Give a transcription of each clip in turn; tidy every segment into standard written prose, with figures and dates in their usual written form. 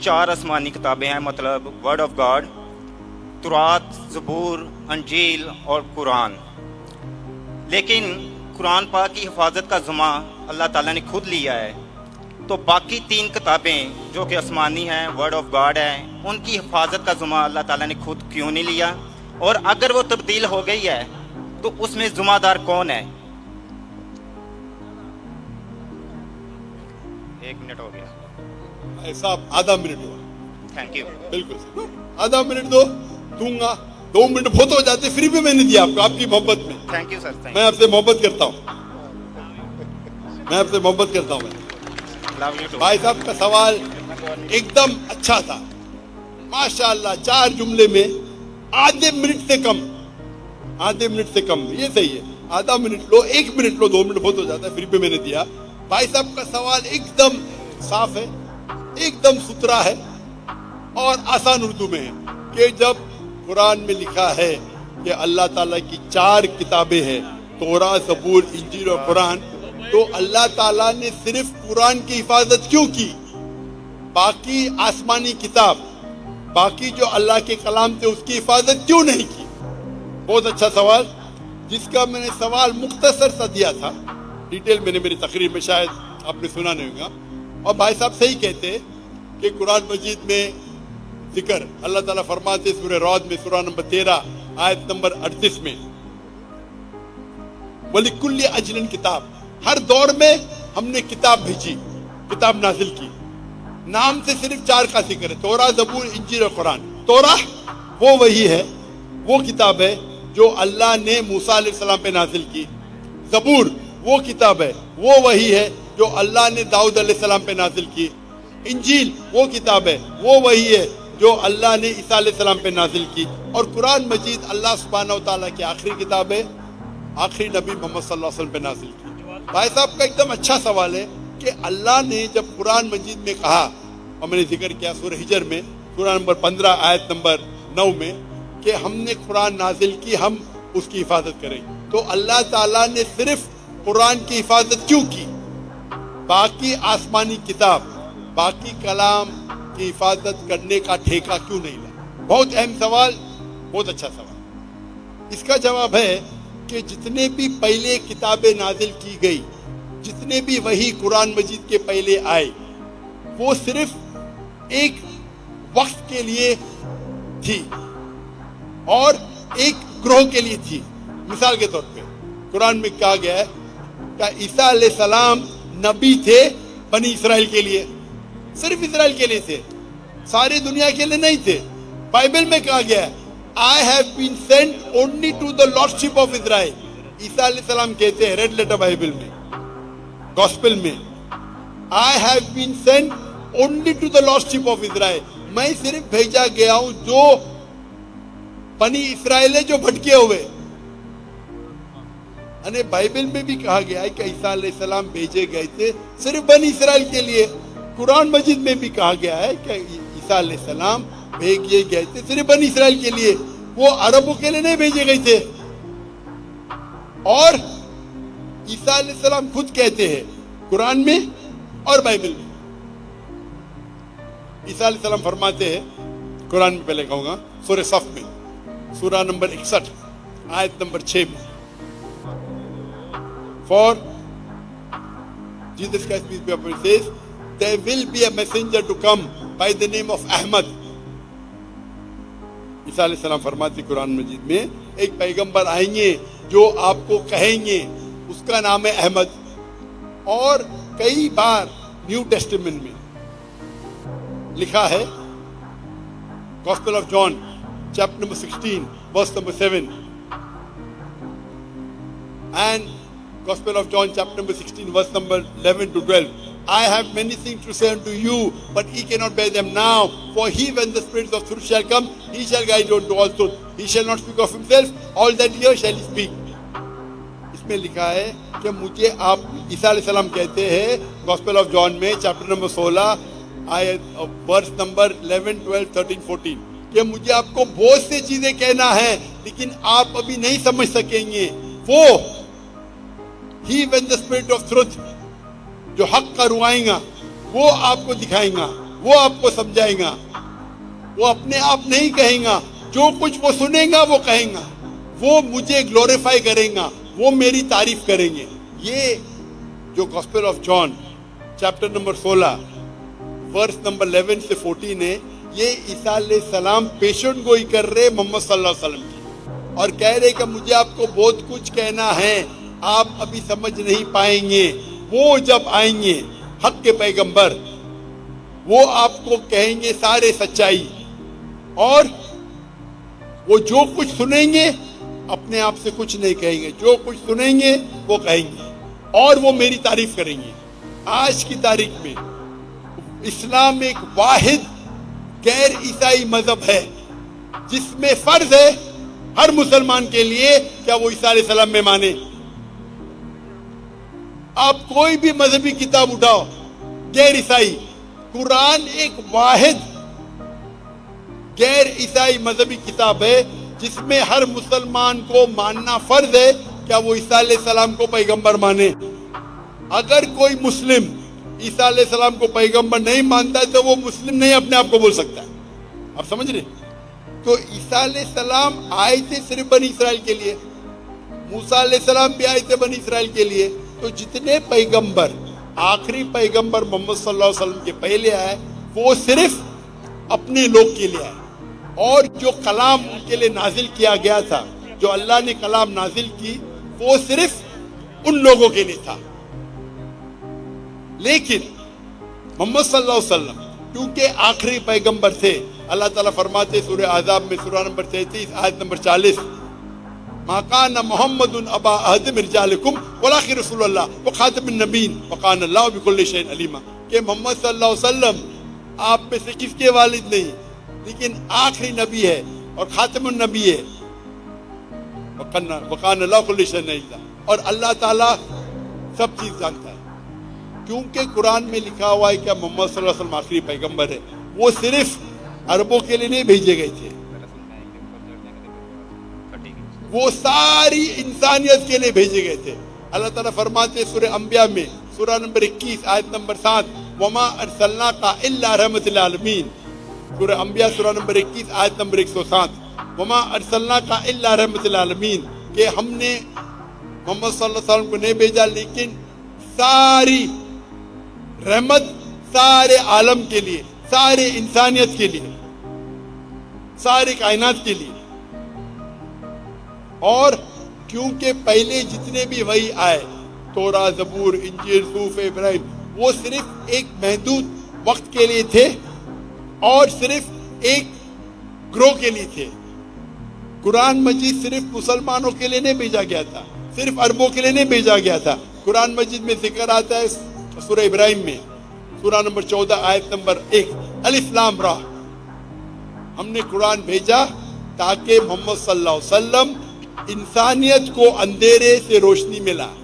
4 आसमानी किताबें हैं, मतलब वर्ड ऑफ गॉड, तुरात, ज़बूर, अंजील और कुरान। लेकिन कुरान पाक की हिफाजत का ज़िम्मा अल्लाह ताला ने खुद लिया है, तो बाकी 3 किताबें जो कि आसमानी हैं, वर्ड ऑफ गॉड है, उनकी हिफाजत का ज़िम्मा अल्लाह ताला ने खुद क्यों नहीं लिया? और अगर वो तब्दील हो गई है तो उसमें ज़िम्मेदार कौन है? 1 मिनट हो गया भाई साहब, आधा मिनट हुआ। Thank you. बिल्कुल, आधा मिनट दो, दूंगा। 2 मिनट बहुत हो जाते, फ्री में मैंने दिया आपको, आपकी मोहब्बत में। Thank you sir. मैं आपसे मोहब्बत करता हूँ, मैं आपसे मोहब्बत करता हूँ। भाई साहब का सवाल एकदम अच्छा था, माशाअल्लाह। 4 जुमले में आधे मिनट से कम, आधे मिनट से कम, ये सही है। आधा minute low, 1 minute low, 2 minute बहुत हो जाता है, फ्री पे मैंने दिया। भाई साहब का सवाल एकदम साफ है, एकदम सुथरा है और आसान उर्दू में है कि जब कुरान में लिखा है कि अल्लाह ताला की 4 किताबें हैं, तौरात, ज़बूर, इंजील और कुरान, तो अल्लाह ताला ने सिर्फ कुरान की हिफाजत क्यों की? बाकी आसमानी किताब, बाकी जो अल्लाह के कलाम थे, उसकी हिफाजत क्यों नहीं की? बहुत अच्छा सवाल, जिसका मैंने सवाल मुख्तसर सा दिया था, डिटेल मैंने मेरी तकरीर में शायद आपने सुना नहीं होगा। और भाई साहब सही कहते कि कुरान मजीद में जिक्र अल्लाह ताला फरमाते सूरह रौद में, सूरह नंबर 13 आयत नंबर 38 में, वलिकुल्लि अजलन किताब, हर दौर में हमने किताब भेजी, किताब नाजिल की। नाम से सिर्फ 4 का जिक्र है, तौरा, ज़बूर, इंजील और कुरान। तौरा वो वही है, वो किताब है जो अल्लाह ने मूसा अलैहिस्सलाम पे नाजिल की। ज़बूर वो किताब है, वो वही है जो अल्लाह ने दाऊद अलैहिस्सलाम पे नाजिल की। इंजील वो किताब है, वो वही है जो अल्लाह ने ईसा अलैहिस्सलाम पे नाजिल की। और कुरान मजीद अल्लाह सुब्हानहू व तआला की आखिरी किताब है, आखिरी नबी मोहम्मद सल्लल्लाहु अलैहि वसल्लम पे नाजिल की। भाई साहब का एकदम अच्छा सवाल है कि अल्लाह ने जब कुरान मजीद में कहा, और मैंने जिक्र किया सूरह हिजर में, सूरह नंबर 15 आयत नंबर 9 में, कि हमने कुरान नाजिल की, हम उसकी हिफाजत करेंगे, तो अल्लाह ताला ने सिर्फ कुरान की हिफाजत क्यों की? बाकी आसमानी किताब, बाकी कलाम की हिफाजत करने का ठेका क्यों नहीं लिया? बहुत अहम सवाल, बहुत अच्छा सवाल। इसका जवाब है कि जितने भी पहले किताबें नाजिल की गई, जितने भी वही कुरान मजीद के पहले आए, वो सिर्फ एक वक्त के लिए थी और एक ग्रोह के लिए थी। मिसाल के तौर पे कुरान में कहा गया है कि ईसा अलैहिस्सलाम नबी थे बनी इसराइल के लिए, सिर्फ इसराइल के लिए थे, सारी दुनिया के लिए नहीं थे। बाइबल में कहा गया है, I have been sent only to the lordship of Israel. ईसा अलैहिस्सलाम कहते हैं रेड लेटर बाइबल में, गॉस्पेल में, I have been sent only to the lordship of Israel. मैं सिर्फ भेजा गया हूं जो बनी इसराइल है, जो भटके हुए। अने बाइबल में भी कहा गया है कि ईसा अलैहिस्सलाम भेजे गए थे सिर्फ बनी इसराइल के लिए। कुरान मजीद में भी कहा गया है कि ईसा अलैहिस्सलाम भेजे गए थे सिर्फ बनी इसराइल के लिए, वो अरबों के लिए नहीं भेजे गए थे। और ईसा अलैहिस्सलाम खुद कहते हैं कुरान में और बाइबल में, ईसा अलैहिस्सलाम फरमाते हैं कुरान में, पहले कहूंगा सूरह सफ में, सूरह नंबर 61 आयत नंबर 6 में, For Jesus Christ peace be upon him says, there will be a messenger to come by the name of Ahmad. ईसा अलैहिस्सलाम फरमाते कुरान मजीद में, एक पैगंबर आएंगे जो आपको कहेंगे, उसका नाम है अहमद। और कई बार न्यू टेस्टामेंट में लिखा है, Gospel of John chapter number 16 verse number 7 and Gospel of John chapter number 16 verse number 11 to 12. I have many things to say unto you, but ye cannot bear them now. For he, when the Spirit of truth shall come, he shall guide you unto all truth. He shall not speak of himself, all that he hears shall he speak. इसमें लिखा है कि मुझे आप, ईसा अलैहिस्सलाम कहते हैं Gospel of John में चैप्टर नंबर 16 आयत वर्स नंबर 11, 12, 13, 14 कि मुझे आपको बहुत सी चीजें कहना है, लेकिन आप अभी नहीं समझ सकेंगे। वो He when the spirit of truth, जो हक का रुआएगा, वो आपको दिखाएगा, وہ آپ کو سمجھائے گا. وہ اپنے آپ نہیں کہیں گا, جو کچھ وہ سنیں گا وہ کہیں گا, وہ مجھے گلوریفائی کریں گا, وہ میری تعریف کریں گے. یہ جو Gospel of John chapter number 16 verse number 11 سے 14 ہے, یہ عیسیٰ علیہ السلام پیشن گوئی کر رہے محمد صلی اللہ علیہ وسلم کی, اور کہہ رہے کہ مجھے آپ کو بہت کچھ کہنا ہے, آپ ابھی سمجھ نہیں پائیں گے. وہ جب آئیں گے حق کے پیغمبر, وہ آپ کو کہیں گے سارے سچائی, اور وہ جو کچھ سنیں گے اپنے آپ سے کچھ نہیں کہیں گے, جو کچھ سنیں گے وہ کہیں گے, اور وہ میری تعریف کریں گے. آج کی تاریخ میں اسلام ایک واحد غیر عیسائی مذہب ہے جس میں فرض ہے ہر مسلمان کے لیے کیا وہ عیسیٰ علیہ السلام میں مانے. آپ کوئی بھی مذہبی کتاب اٹھاؤ غیر عیسائی, قرآن ایک واحد غیر عیسائی مذہبی کتاب ہے جس میں ہر مسلمان کو ماننا فرض ہے کیا وہ عیسیٰ علیہ السلام کو پیغمبر مانے. اگر کوئی مسلم عیسیٰ علیہ السلام کو پیغمبر نہیں مانتا ہے تو وہ مسلم نہیں اپنے آپ کو بول سکتا ہے. آپ سمجھ رہے؟ تو عیسیٰ علیہ السلام آئے تھے صرف بنی اسرائیل کے لیے, موسیٰ علیہ السلام بھی آئے تھے بنی اسرائیل کے لیے. تو جتنے پیغمبر, آخری پیغمبر محمد صلی اللہ علیہ وسلم کے پہلے آئے وہ صرف اپنے لوگ کے لیے آئے, اور جو کلام ان کے لیے نازل کیا گیا تھا, جو اللہ نے کلام نازل کی, وہ صرف ان لوگوں کے لیے تھا. لیکن محمد صلی اللہ علیہ وسلم کیونکہ آخری پیغمبر تھے, اللہ تعالیٰ فرماتے سورہ احزاب میں سورہ نمبر 33 آیت نمبر 40, ما کان محمد ابا احد من رجالکم ولکن رسول اللہ وخاتم النبیین وکان اللہ بکل شیء علیما, کہ محمد صلی اللہ علیہ وسلم آپ میں سے کس کے والد نہیں, لیکن آخری نبی ہے اور خاتم النبی ہے, وکان اللہ بکل شیء علیما, اور اللہ تعالیٰ سب چیز جانتا ہے. کیونکہ قرآن میں لکھا ہوا ہے کہ محمد صلی اللہ علیہ وسلم آخری پیغمبر ہے. وہ صرف عربوں کے لیے نہیں بھیجے گئے تھے, وہ ساری انسانیت کے لیے بھیجے گئے تھے. اللہ تعالیٰ فرماتے سورہ انبیاء میں سورہ نمبر 21 آیت نمبر 7, وما ارسلناک الا رحمۃ للعالمین. سورہ انبیاء سورہ نمبر 21 آیت نمبر 107, وما ارسلناک الا رحمۃ للعالمین, کہ ہم نے محمد صلی اللہ علیہ وسلم کو نہیں بھیجا لیکن ساری رحمت سارے عالم کے لیے, سارے انسانیت کے لیے, سارے کائنات کے لیے. اور کیونکہ پہلے جتنے بھی وحی آئے, توراہ, زبور, انجیل, صحف ابراہیم, وہ صرف ایک محدود وقت کے لیے تھے اور صرف ایک گروہ کے لیے تھے. قرآن مجید صرف مسلمانوں کے لیے نہیں بھیجا گیا تھا, صرف عربوں کے لیے نہیں بھیجا گیا تھا. قرآن مجید میں ذکر آتا ہے سورہ ابراہیم میں سورہ نمبر 14 آیت نمبر 1, الف لام را, ہم نے قرآن بھیجا تاکہ محمد صلی اللہ علیہ وسلم انسانیت کو اندھیرے سے روشنی میں لائے.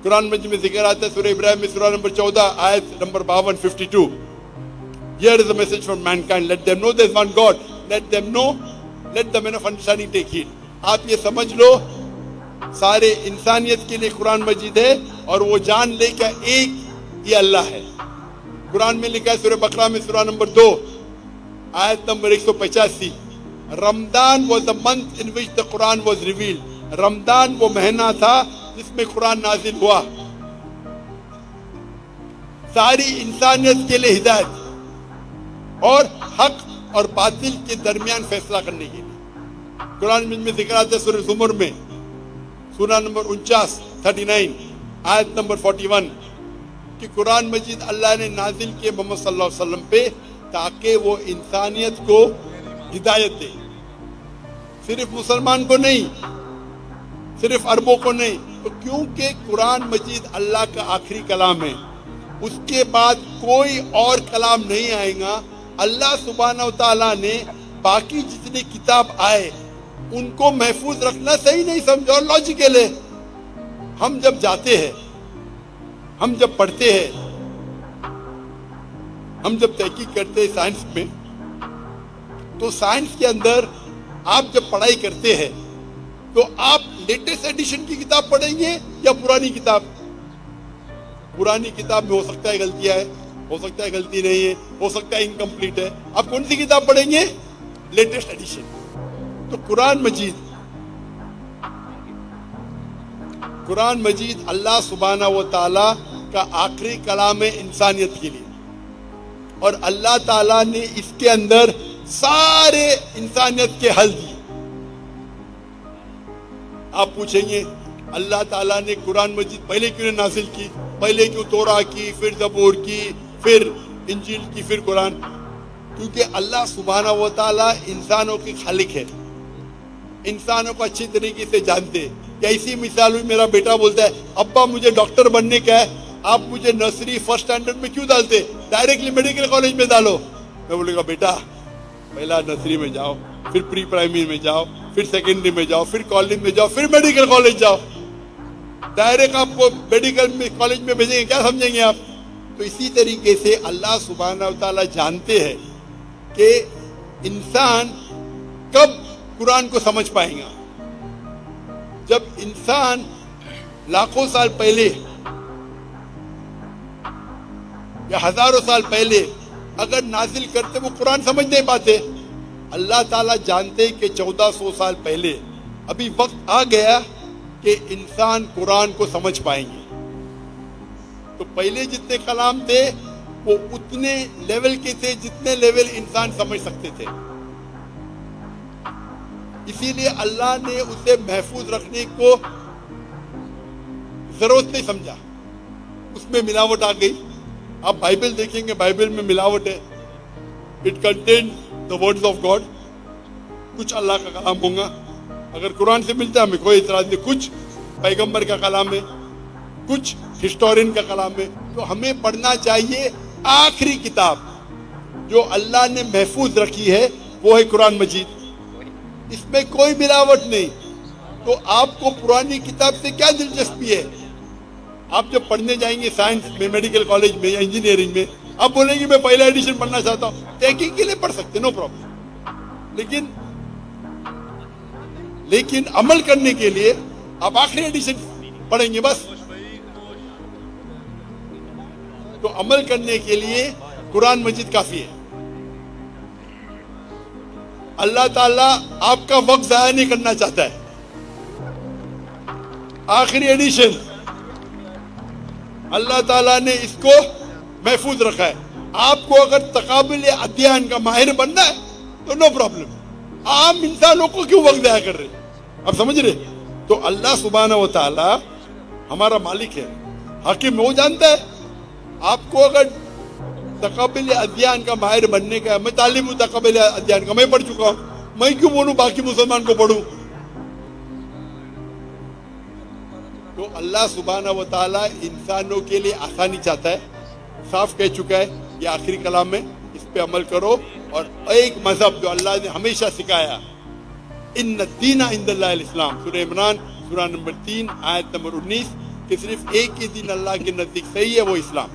قرآن مجید میں ذکر آتا ہے سورہ ابراہیم میں سورہ نمبر 14 آیت number 52, here is a message for mankind, let them know there is one God, let them know, let the men of understanding take heed. آپ یہ سمجھ لو سارے انسانیت کے لیے قرآن مجید ہے, اور وہ جان لے کہ ایک یہ اللہ ہے. قرآن میں لکھا ہے سورہ بقرہ میں سورہ نمبر 2 آیت number 185, Ramzan was the month in which the Quran was revealed. رمضان وہ مہینہ تھا جس میں قرآن نازل ہوا, ساری انسانیت کے لیے ہدایت اور حق اور باطل کے درمیان فیصلہ کرنے کے لیے. قرآن میں ذکر آتا ہے سورہ زمر میں سورہ نمبر 39 آیت نمبر 41 کہ قرآن مجید اللہ نے نازل کیے محمد صلی اللہ علیہ وسلم پہ تاکہ وہ انسانیت کو ہدایت دے, صرف مسلمان کو نہیں, صرف عربوں کو نہیں. تو کیونکہ قرآن مجید اللہ کا آخری کلام ہے, اس کے بعد کوئی اور کلام نہیں آئے گا. اللہ سبحانہ و تعالیٰ نے باقی جتنے کتاب آئے ان کو محفوظ رکھنا صحیح نہیں سمجھا, اور لاجیکل ہے. ہم جب جاتے ہیں, ہم جب پڑھتے ہیں, ہم جب تحقیق کرتے ہیں سائنس میں, تو سائنس کے اندر آپ جب پڑھائی کرتے ہیں تو آپ لیٹسٹ ایڈیشن کی کتاب پڑھیں گے یا پرانی کتاب؟ پرانی کتاب میں ہو سکتا ہے غلطیاں ہے, हो सकता है गलती नहीं है, हो सकता है इनकम्प्लीट है। आप कौन सी किताब पढ़ेंगे? Latest edition. तो कुरान मजीद अल्लाह सुब्हाना व ताला का आखिरी कलाम है इंसानियत के लिए, और अल्लाह ताला ने इसके अंदर सारे इंसानियत के हल दिए। आप पूछेंगे अल्लाह ताला ने कुरान मजीद पहले क्यों नहीं नाजिल की? पहले क्यों तौरा की, फिर ज़बूर की, फिर इंजील की, फिर कुरान? क्योंकि अल्लाह सुब्हाना व ताला इंसानों के खालिक है, इंसानों को अच्छी तरीके से जानते हैं। कैसी मिसाल हुई, मेरा बेटा बोलता है अब्बा मुझे डॉक्टर बनने का है, आप मुझे नर्सरी फर्स्ट स्टैंडर्ड में क्यों डालते, डायरेक्टली मेडिकल कॉलेज में डालो। मैं बोलेगा बेटा पहला नर्सरी में जाओ, फिर प्री प्राइमरी में जाओ, फिर सेकेंडरी में जाओ, फिर कॉलेज में जाओ, फिर मेडिकल कॉलेज जाओ। डायरेक्ट आपको मेडिकल में कॉलेज में भेजेंगे, क्या समझेंगे आप? तो इसी तरीके से अल्लाह सुब्हाना व ताला जानते हैं कि इंसान कब कुरान को समझ पाएगा। जब इंसान लाखों साल पहले या हजारों साल पहले अगर नाजिल करते, वो कुरान समझ नहीं पाते। अल्लाह ताला जानते कि 1400 साल पहले अभी वक्त आ गया कि इंसान कुरान को समझ पाएंगे। तो पहले जितने कलाम थे वो उतने लेवल के थे जितने लेवल इंसान समझ सकते थे। इसीलिए अल्लाह ने उसे महफूज रखने को जरूरत नहीं समझा। उसमें मिलावट आ गई। आप बाइबल देखेंगे, बाइबल में मिलावट है। It contain the words of God, कुछ अल्लाह का कलाम होगा। अगर कुरान से मिलता है हमें कोई इतराज नहीं, कुछ पैगंबर का कलाम है, कुछ हिस्टोरियन का कलाम है। तो हमें पढ़ना चाहिए आखिरी किताब जो अल्लाह ने महफूज रखी है, वो है कुरान मजीद। इसमें कोई मिलावट नहीं। तो आपको पुरानी किताब से क्या दिलचस्पी है? आप जब पढ़ने जाएंगे साइंस में, मेडिकल कॉलेज में या इंजीनियरिंग में, आप बोलेंगे मैं पहला एडिशन पढ़ना चाहता हूँ, टैकिंग के लिए पढ़ सकते, नो प्रॉब्लम। लेकिन अमल करने के लिए आप आखिरी एडिशन पढ़ेंगे बस। तो अमल करने के लिए कुरान मजीद काफी है। अल्लाह ताला आपका वक्त जाया नहीं करना चाहता है। आखिरी एडिशन अल्लाह ताला ने इसको महफूज रखा है। आपको अगर तकाबुल अध्ययन का माहिर बनना है तो नो प्रॉब्लम। आम इंसानों को क्यों वक्त जाया कर रहे? आप समझ रहे? तो अल्लाह सुब्हाना व ताला हमारा मालिक है, हाकिम, वो जानता है। आपको अगर तकाबुल अध्ययन का माहिर बनने का, मैं तालीम हूं तकाबुल अध्ययन का, मैं पढ़ चुका हूं, मैं क्यों बोलूं बाकी मुसलमान को पढ़ूं? तो अल्लाह सुब्हाना व ताला इंसानों के लिए आसानी चाहता है। साफ कह चुका है ये आखिरी कलाम में, इस पे अमल करो। और एक मजहब जो अल्लाह ने हमेशा सिखाया, इन्न दीना इंदल्लाहिल इस्लाम, सूरह इमरान सूरह नंबर 3 आयत नंबर 19, कि सिर्फ एक ही दिन अल्लाह के नजदीक सही है, वो इस्लाम।